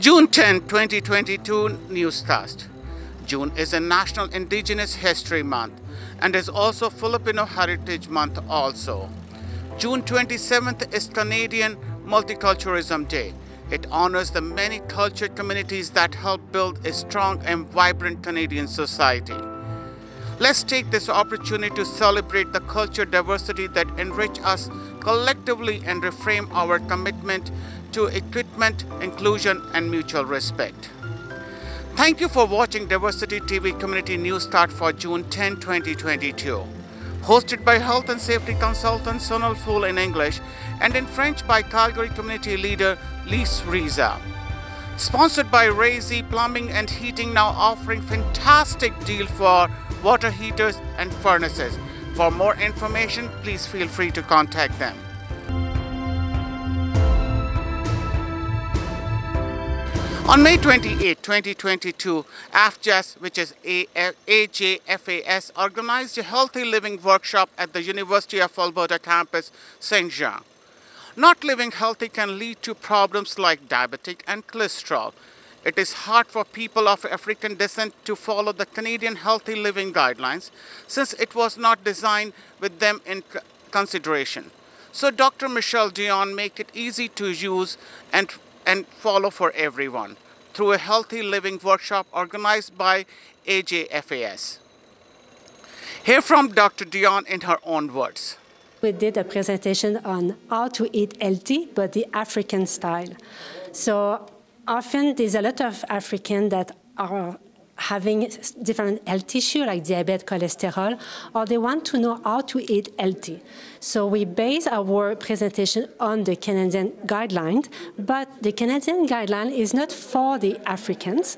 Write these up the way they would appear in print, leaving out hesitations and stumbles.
June 10, 2022 Newscast. June is a National Indigenous History Month and is also Filipino Heritage Month also. June 27th is Canadian Multiculturalism Day. It honors the many cultured communities that help build a strong and vibrant Canadian society. Let's take this opportunity to celebrate the culture diversity that enrich us collectively and reframe our commitment to equipment, inclusion, and mutual respect. Thank you for watching Diversity TV Community News Start for June 10, 2022. Hosted by Health and Safety Consultant Sonal Fool in English and in French by Calgary Community Leader Lise Riza. Sponsored by Razy Plumbing and Heating, now offering fantastic deal for water heaters and furnaces. For more information, please feel free to contact them. On May 28, 2022, AFJAS, which is AJFAS, organized a healthy living workshop at the University of Alberta campus, Saint Jean. Not living healthy can lead to problems like diabetic and cholesterol. It is hard for people of African descent to follow the Canadian Healthy Living Guidelines since it was not designed with them in consideration. So Dr. Michelle Dion make it easy to use and follow for everyone through a healthy living workshop organized by AJFAS. Hear from Dr. Dion in her own words. We did a presentation on how to eat healthy, but the African style. So often there's a lot of Africans that are having different health issues like diabetes, cholesterol, or they want to know how to eat healthy. So we base our presentation on the Canadian guideline, but the Canadian guideline is not for the Africans.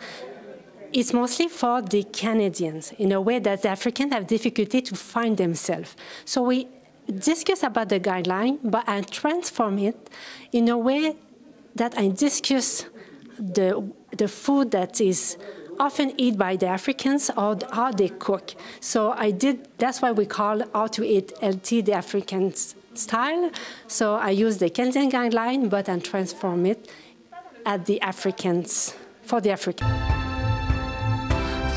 It's mostly for the Canadians, in a way that the Africans have difficulty to find themselves. So we discuss about the guideline, but I transform it in a way that I discuss the food that is often eaten by the Africans or how they cook. So that's why we call how to eat healthy the African style. So I use the Canadian guideline, but I transform it at the Africans, for the Africans.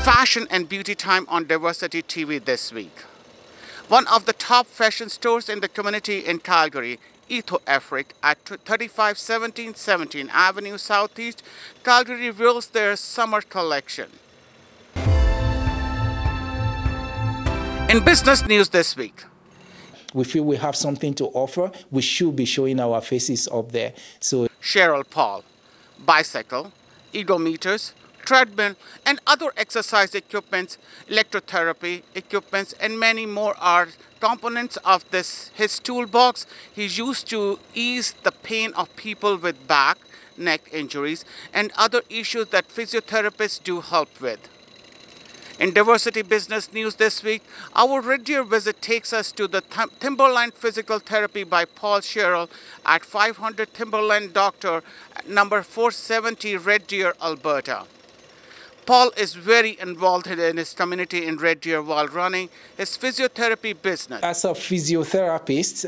Fashion and beauty time on Diversity TV this week. One of the top fashion stores in the community in Calgary, Eto Afrique, at 3517 17 Avenue Southeast, Calgary reveals their summer collection. In business news this week, we feel we have something to offer. We should be showing our faces up there. So Cheryl Paul, bicycle, ergometers, treadmill, and other exercise equipments, electrotherapy equipments, and many more are components of his toolbox he's used to ease the pain of people with back, neck injuries, and other issues that physiotherapists do help with. In Diversity Business News this week, our Red Deer visit takes us to the Timberland Physical Therapy by Paul Sherrill at 500 Timberland Doctor, number 470 Red Deer, Alberta. Paul is very involved in his community in Red Deer while running his physiotherapy business. As a physiotherapist,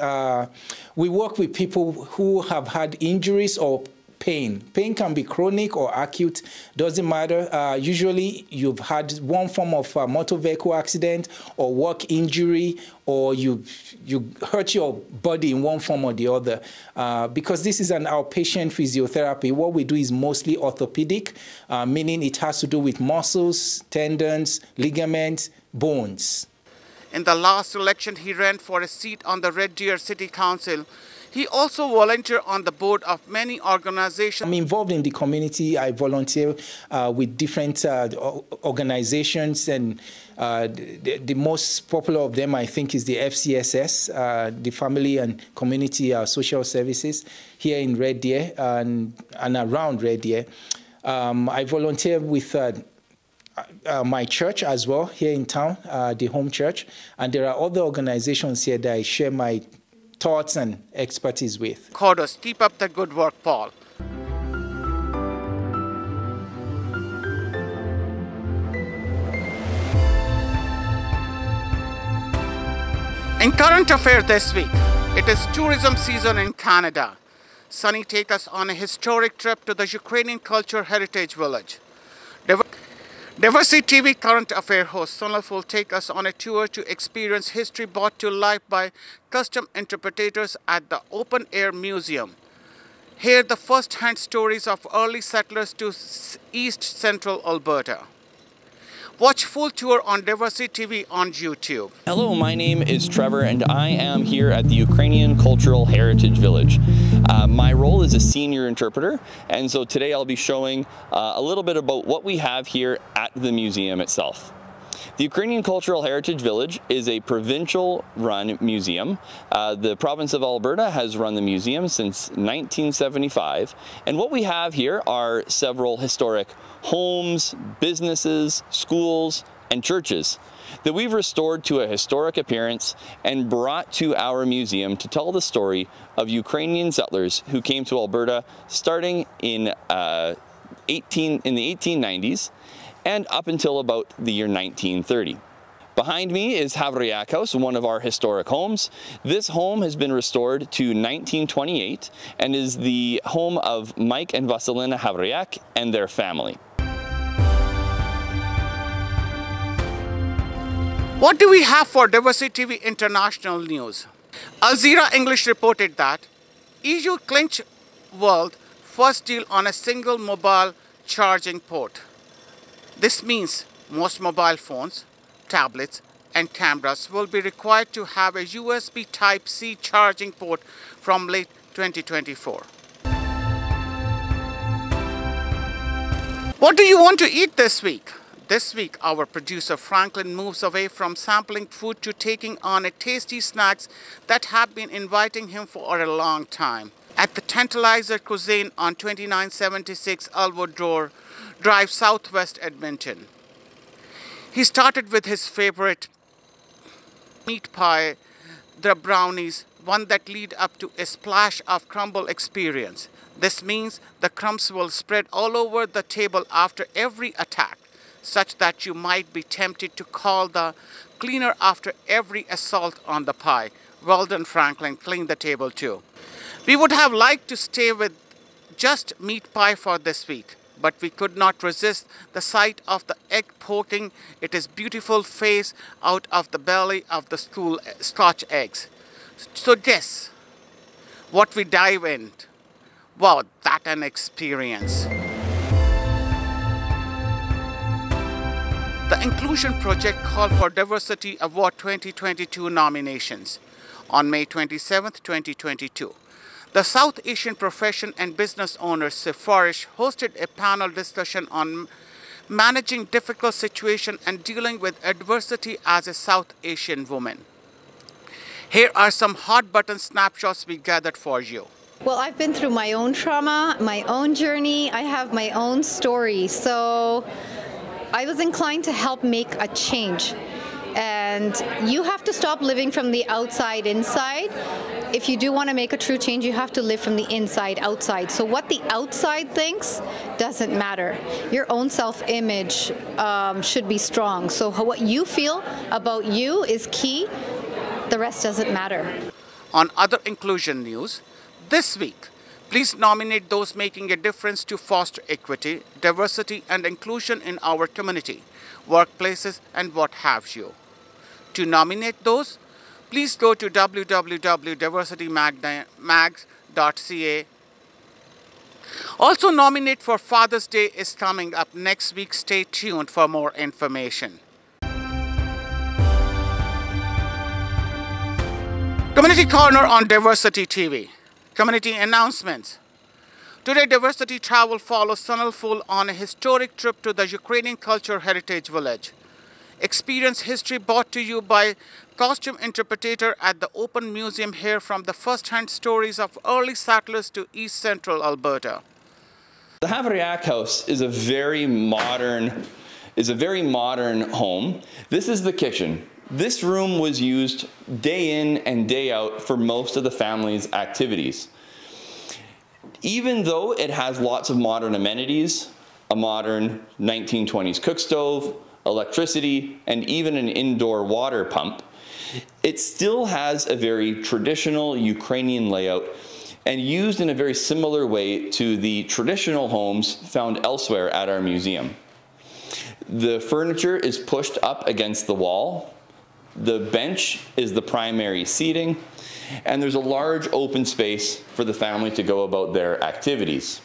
we work with people who have had injuries or pain. Pain can be chronic or acute, doesn't matter. Usually you've had one form of motor vehicle accident or work injury, or you hurt your body in one form or the other. Because this is an outpatient physiotherapy, what we do is mostly orthopedic, meaning it has to do with muscles, tendons, ligaments, bones. In the last election, he ran for a seat on the Red Deer City Council. He also volunteered on the board of many organizations. I'm involved in the community. I volunteer with different organizations, and the most popular of them, I think, is the FCSS, the Family and Community Social Services here in Red Deer and around Red Deer. I volunteer with my church as well here in town, the home church, and there are other organizations here that I share my thoughts and expertise with. Kudos. Keep up the good work, Paul. In current affairs this week, it is tourism season in Canada. Sunny take us on a historic trip to the Ukrainian Culture Heritage Village. Diversity TV current affair host Sonal will take us on a tour to experience history brought to life by custom interpreters at the Open Air Museum. Hear the first-hand stories of early settlers to East Central Alberta. Watch full tour on Diversity TV on YouTube. Hello, my name is Trevor and I am here at the Ukrainian Cultural Heritage Village. My role is a senior interpreter, and so today I'll be showing a little bit about what we have here at the museum itself. The Ukrainian Cultural Heritage Village is a provincial-run museum. The province of Alberta has run the museum since 1975, and what we have here are several historic homes, businesses, schools, and churches that we've restored to a historic appearance and brought to our museum to tell the story of Ukrainian settlers who came to Alberta starting in the 1890s and up until about the year 1930. Behind me is Havriak House, one of our historic homes. This home has been restored to 1928 and is the home of Mike and Vasilina Havriak and their family. What do we have for Diversity TV International News? Al Jazeera English reported that EU clinched world first deal on a single mobile charging port. This means most mobile phones, tablets, and cameras will be required to have a USB Type-C charging port from late 2024. What do you want to eat this week? This week, our producer Franklin moves away from sampling food to taking on a tasty snacks that have been inviting him for a long time. At the Tantalizer Cuisine on 2976 Elwood Drive, Southwest Edmonton. He started with his favorite meat pie, the brownies, one that lead up to a splash of crumble experience. This means the crumbs will spread all over the table after every attack, such that you might be tempted to call the cleaner after every assault on the pie. Well done, Franklin, clean the table too. We would have liked to stay with just meat pie for this week, but we could not resist the sight of the egg poking its beautiful face out of the belly of the Scotch eggs. So guess what we dive in. Wow, that an experience. The Inclusion Project called for Diversity Award 2022 nominations on May 27, 2022. The South Asian Profession and Business Owners Sifarish hosted a panel discussion on managing difficult situations and dealing with adversity as a South Asian woman. Here are some hot button snapshots we gathered for you. Well, I've been through my own trauma, my own journey. I have my own story. So I was inclined to help make a change. And you have to stop living from the outside inside. If you do want to make a true change, you have to live from the inside outside. So what the outside thinks doesn't matter. Your own self-image should be strong. So what you feel about you is key. The rest doesn't matter. On other inclusion news, this week, please nominate those making a difference to foster equity, diversity, and inclusion in our community, workplaces, and what have you. To nominate those, please go to www.diversitymags.ca. Also nominate for Father's Day is coming up next week. Stay tuned for more information. Community Corner on Diversity TV. Community announcements. Today, Diversity Travel follows Sonal Phul on a historic trip to the Ukrainian Culture Heritage Village. Experience history brought to you by costume interpreter at the Open Museum. Here from the first-hand stories of early settlers to East Central Alberta. The Havriak House is a very modern home. This is the kitchen. This room was used day in and day out for most of the family's activities. Even though it has lots of modern amenities, a modern 1920s cook stove, electricity, and even an indoor water pump, it still has a very traditional Ukrainian layout and used in a very similar way to the traditional homes found elsewhere at our museum. The furniture is pushed up against the wall. The bench is the primary seating, and there's a large open space for the family to go about their activities.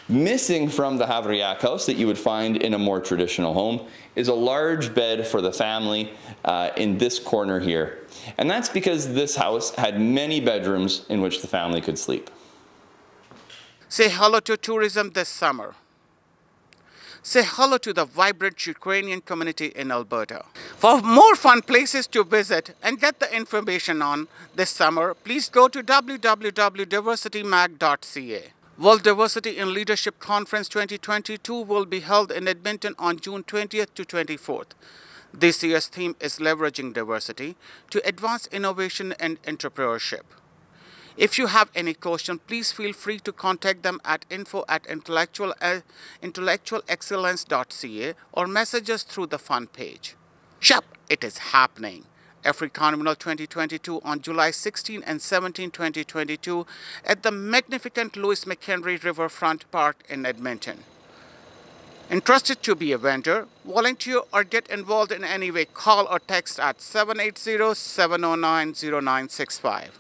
Missing from the Havriac house that you would find in a more traditional home is a large bed for the family in this corner here. And that's because this house had many bedrooms in which the family could sleep. Say hello to tourism this summer. Say hello to the vibrant Ukrainian community in Alberta. For more fun places to visit and get the information on this summer, please go to www.diversitymag.ca. World Diversity in Leadership Conference 2022 will be held in Edmonton on June 20th to 24th. This year's theme is Leveraging Diversity to Advance Innovation and Entrepreneurship. If you have any question, please feel free to contact them at info@intellectualexcellence.ca or message us through the fun page. Yup, it is happening. AfriCarnival 2022 on July 16 and 17, 2022 at the magnificent Louis McHenry Riverfront Park in Edmonton. Interested to be a vendor, volunteer or get involved in any way, call or text at 780-709-0965.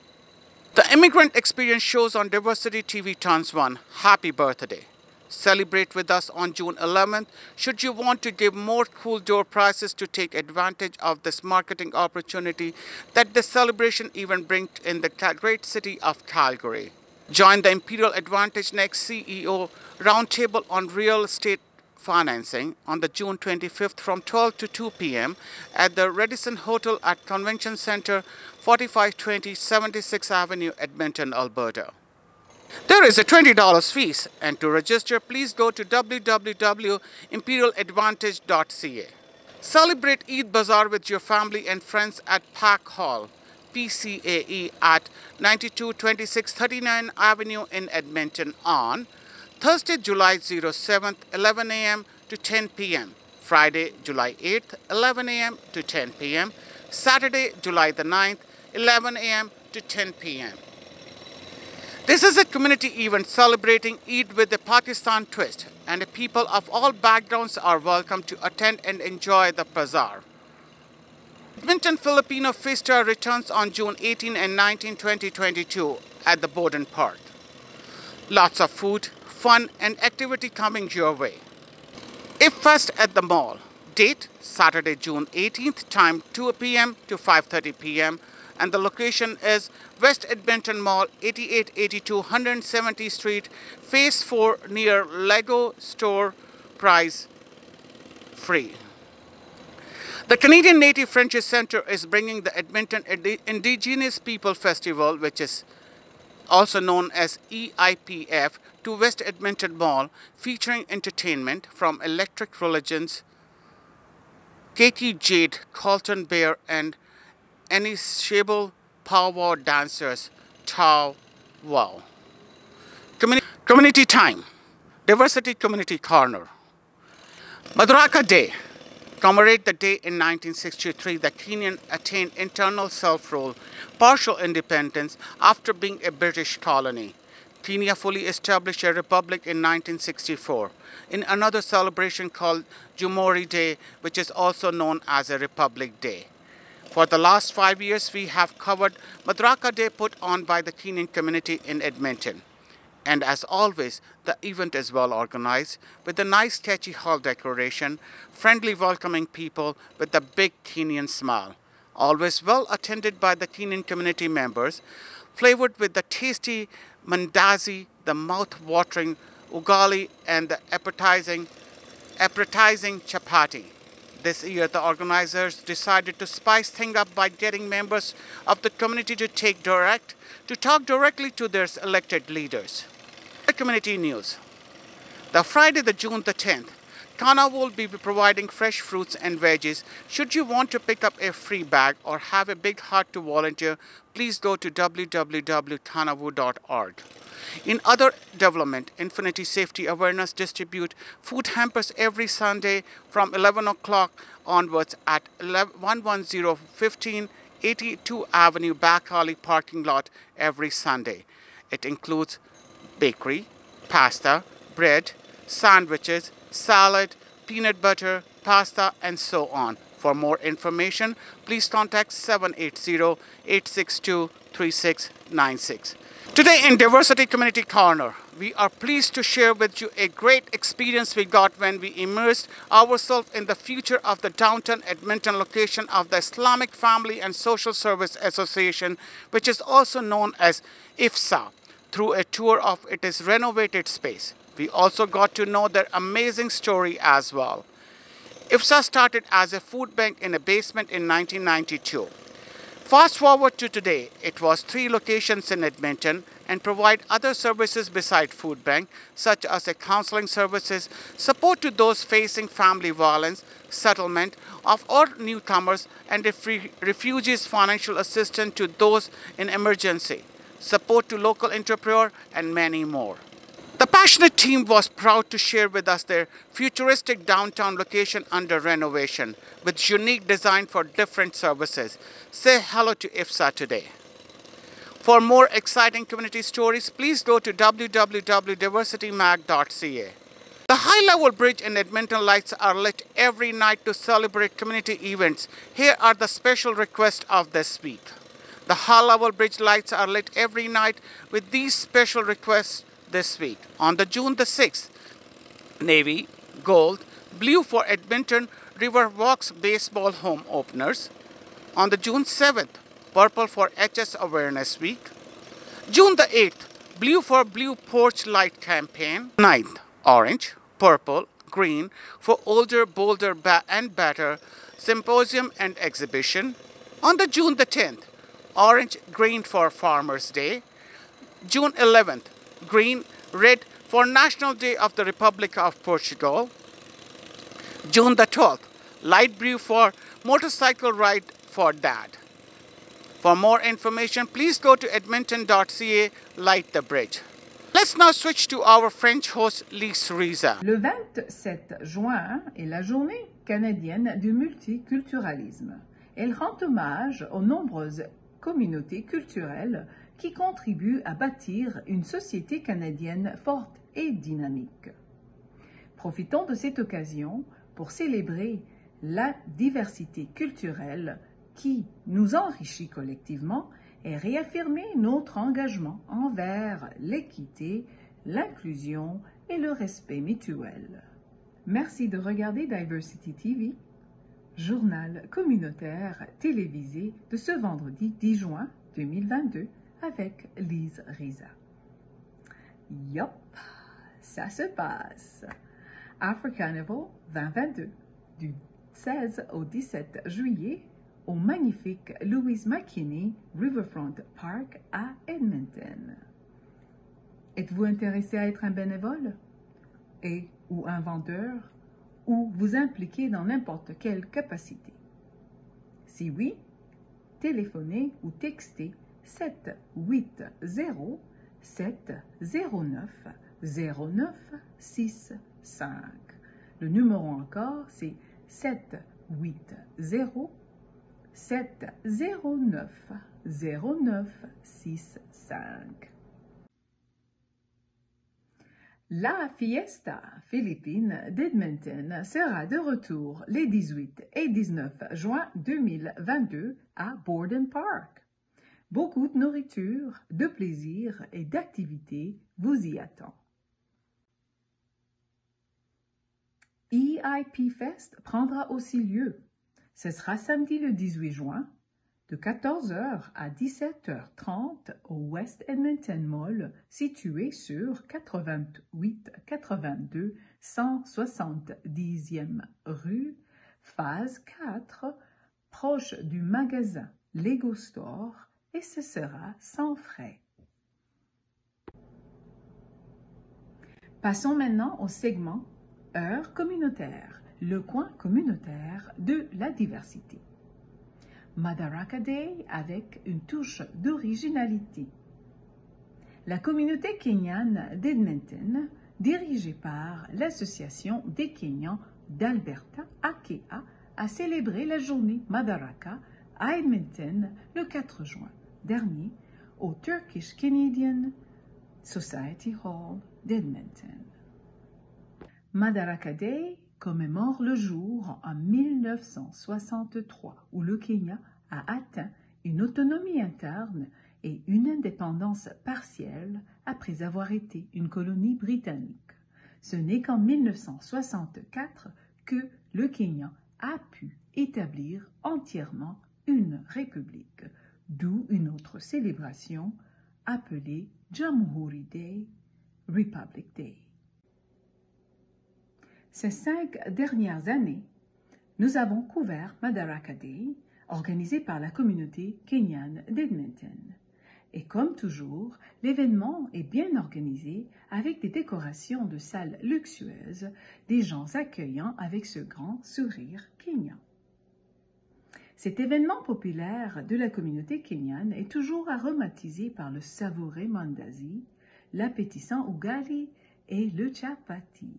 The Immigrant Experience shows on Diversity TV turns 1. Happy birthday. Celebrate with us on June 11th. Should you want to give more cool door prizes to take advantage of this marketing opportunity that the celebration event brings in the great city of Calgary. Join the Imperial Advantage Next CEO Roundtable on Real Estate Financing on the June 25th from 12 to 2 p.m. at the Radisson Hotel at Convention Center, 4520 76th Avenue, Edmonton, Alberta. There is a $20 fees, and to register, please go to www.imperialadvantage.ca. Celebrate Eid Bazaar with your family and friends at Pack Hall, PCAE at 9226 39th Avenue in Edmonton on Thursday, July 07th, 11 a.m. to 10 p.m. Friday, July 8th, 11 a.m. to 10 p.m. Saturday, July the 9th, 11 a.m. to 10 p.m. This is a community event celebrating Eid with a Pakistan twist, and people of all backgrounds are welcome to attend and enjoy the bazaar. Edmonton Filipino Fiesta returns on June 18 and 19, 2022 at the Bowden Park. Lots of food, fun and activity coming your way. If Fest at the mall. Date, Saturday, June 18th, time 2 p.m. to 5:30 p.m. and the location is West Edmonton Mall, 8882 170th Street, Phase 4 near Lego Store, price free. The Canadian Native Friendship Centre is bringing the Edmonton Indigenous People Festival, which is also known as EIPF, to West Edmonton Mall, featuring entertainment from Electric Religions, Katie Jade, Colton Bear, and Anishabel powwow dancers, Tao Wow. Community time. Diversity Community Corner. Madaraka Day. Commemorate the day in 1963 that Kenya attained internal self-rule, partial independence after being a British colony. Kenya fully established a republic in 1964 in another celebration called Jumouri Day, which is also known as a Republic Day. For the last 5 years, we have covered Madaraka Day put on by the Kenyan community in Edmonton. And as always, the event is well organized with a nice catchy hall decoration, friendly welcoming people with a big Kenyan smile. Always well attended by the Kenyan community members, flavored with the tasty mandazi, the mouth-watering ugali, and the appetizing chapati. This year, the organizers decided to spice things up by getting members of the community to talk directly to their elected leaders. The community news. The Friday, the June the 10th, Kana will be providing fresh fruits and veggies. Should you want to pick up a free bag or have a big heart to volunteer, please go to www.kanavu.org. In other development, Infinity Safety Awareness distribute food hampers every Sunday from 11 o'clock onwards at 11015 82 Avenue Back Alley parking lot every Sunday. It includes bakery, pasta, bread, sandwiches, salad, peanut butter, pasta, and so on. For more information, please contact 780-862-3696. Today in Diversity Community Corner, we are pleased to share with you a great experience we got when we immersed ourselves in the future of the downtown Edmonton location of the Islamic Family and Social Service Association, which is also known as IFSA, through a tour of its renovated space. We also got to know their amazing story as well. IFSA started as a food bank in a basement in 1992. Fast forward to today, it was 3 locations in Edmonton and provide other services beside food bank, such as counseling services, support to those facing family violence, settlement of all newcomers, and refugees financial assistance to those in emergency, support to local entrepreneurs, and many more. The passionate team was proud to share with us their futuristic downtown location under renovation with unique design for different services. Say hello to IFSA today. For more exciting community stories, please go to www.diversitymag.ca. The high-level bridge in Edmonton lights are lit every night to celebrate community events. Here are the special requests of this week. The high-level bridge lights are lit every night with these special requests this week. On the June the 6th, navy, gold, blue for Edmonton River Walks baseball home openers. On the June 7th, purple for HS Awareness Week. June the 8th, blue for Blue Porch Light campaign. 9th, orange, purple, green for Older, Bolder, and Better symposium and exhibition. On the June the 10th, orange, green for Farmers' Day. June 11th, green, red for National Day of the Republic of Portugal. June the 12th, light blue for Motorcycle Ride for Dad. For more information, please go to edmonton.ca, light the bridge. Let's now switch to our French host, Lise Riza. Le 27 juin est la Journée canadienne du multiculturalisme. Elle rend hommage aux nombreuses communautés culturelles qui contribuent à bâtir une société canadienne forte et dynamique. Profitons de cette occasion pour célébrer la diversité culturelle qui nous enrichit collectivement et réaffirmer notre engagement envers l'équité, l'inclusion et le respect mutuel. Merci de regarder Diversity TV, journal communautaire télévisé de ce vendredi 10 juin 2022 avec Lise Riza. Yup, ça se passe. Africarnival 2022 du 16 au 17 juillet au magnifique Louise McKinney Riverfront Park à Edmonton. Êtes-vous intéressé à être un bénévole ou un vendeur ou vous impliquer dans n'importe quelle capacité? Si oui, téléphonez ou textez 780-709-0965. Le numéro encore, c'est 780-709-0965. La fiesta philippine d'Edmonton sera de retour les 18 et 19 juin 2022 à Borden Park. Beaucoup de nourriture, de plaisir et d'activités vous y attend. EIP Fest prendra aussi lieu. Ce sera samedi le 18 juin de 14h à 17h30 au West Edmonton Mall situé sur 88-82 170e rue, phase 4, proche du magasin Lego Store, et ce sera sans frais. Passons maintenant au segment Heure communautaire, le coin communautaire de la diversité. Madaraka Day avec une touche d'originalité. La communauté kenyane d'Edmonton, dirigée par l'Association des Kenyans d'Alberta, AKEA, a célébré la journée Madaraka à Edmonton le 4 juin dernier au Turkish Canadian Society Hall d'Edmonton. Madaraka Day commémore le jour en 1963 où le Kenya a atteint une autonomie interne et une indépendance partielle après avoir été une colonie britannique. Ce n'est qu'en 1964 que le Kenya a pu établir entièrement une république, d'où une autre célébration appelée Jamhuri Day, Republic Day. Ces 5 dernières années, nous avons couvert Madaraka Day, organisé par la communauté kenyane d'Edmonton. Et comme toujours, l'événement est bien organisé avec des décorations de salles luxueuses, des gens accueillants avec ce grand sourire kenyan. Cet événement populaire de la communauté kenyane est toujours aromatisé par le savoureux mandazi, l'appétissant ugali et le chapati.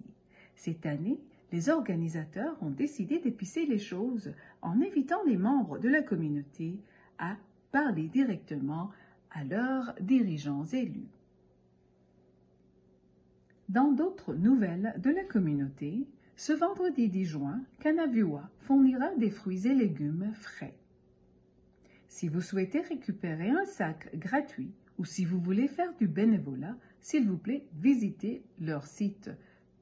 Cette année, les organisateurs ont décidé d'épicer les choses en invitant les membres de la communauté à parler directement à leurs dirigeants élus. Dans d'autres nouvelles de la communauté, ce vendredi 10 juin, Canavua fournira des fruits et légumes frais. Si vous souhaitez récupérer un sac gratuit ou si vous voulez faire du bénévolat, s'il vous plaît, visitez leur site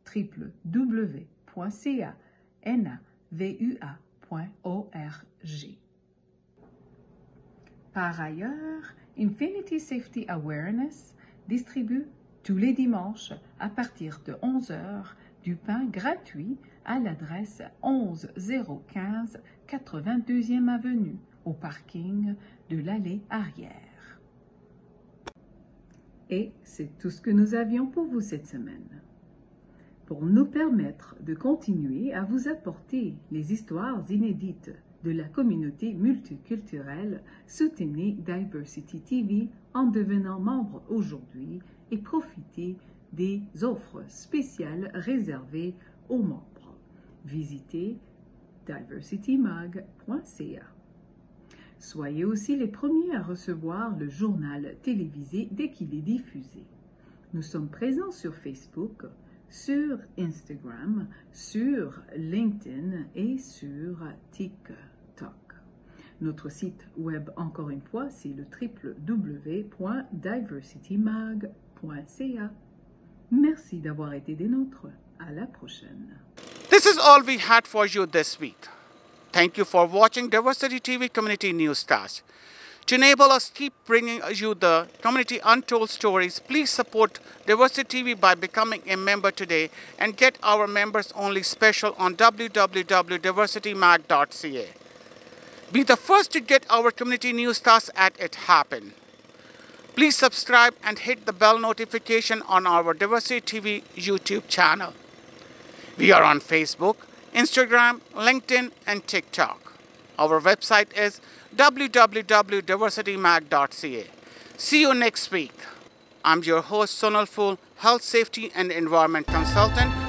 www.canavua.org. Par ailleurs, Infinity Safety Awareness distribue tous les dimanches à partir de 11h du pain gratuit à l'adresse 11015 82e avenue au parking de l'allée arrière. Et c'est tout ce que nous avions pour vous cette semaine. Pour nous permettre de continuer à vous apporter les histoires inédites de la communauté multiculturelle, soutenez Diversity TV en devenant membre aujourd'hui et profitez des offres spéciales réservées aux membres. Visitez diversitymag.ca. Soyez aussi les premiers à recevoir le journal télévisé dès qu'il est diffusé. Nous sommes présents sur Facebook, sur Instagram, sur LinkedIn et sur TikTok. Notre site web, encore une fois, c'est le www.diversitymag.ca. Merci d'avoir été des nôtres. À la prochaine. This is all we had for you this week. Thank you for watching Diversity TV Community Newscast. To enable us keep bringing you the community untold stories, please support Diversity TV by becoming a member today and get our members only special on www.diversitymag.ca. Be the first to get our community newscasts at it happen. Please subscribe and hit the bell notification on our Diversity TV YouTube channel. We are on Facebook, Instagram, LinkedIn, and TikTok. Our website is www.diversitymag.ca. See you next week. I'm your host, Sonal Phul, Health, Safety, and Environment Consultant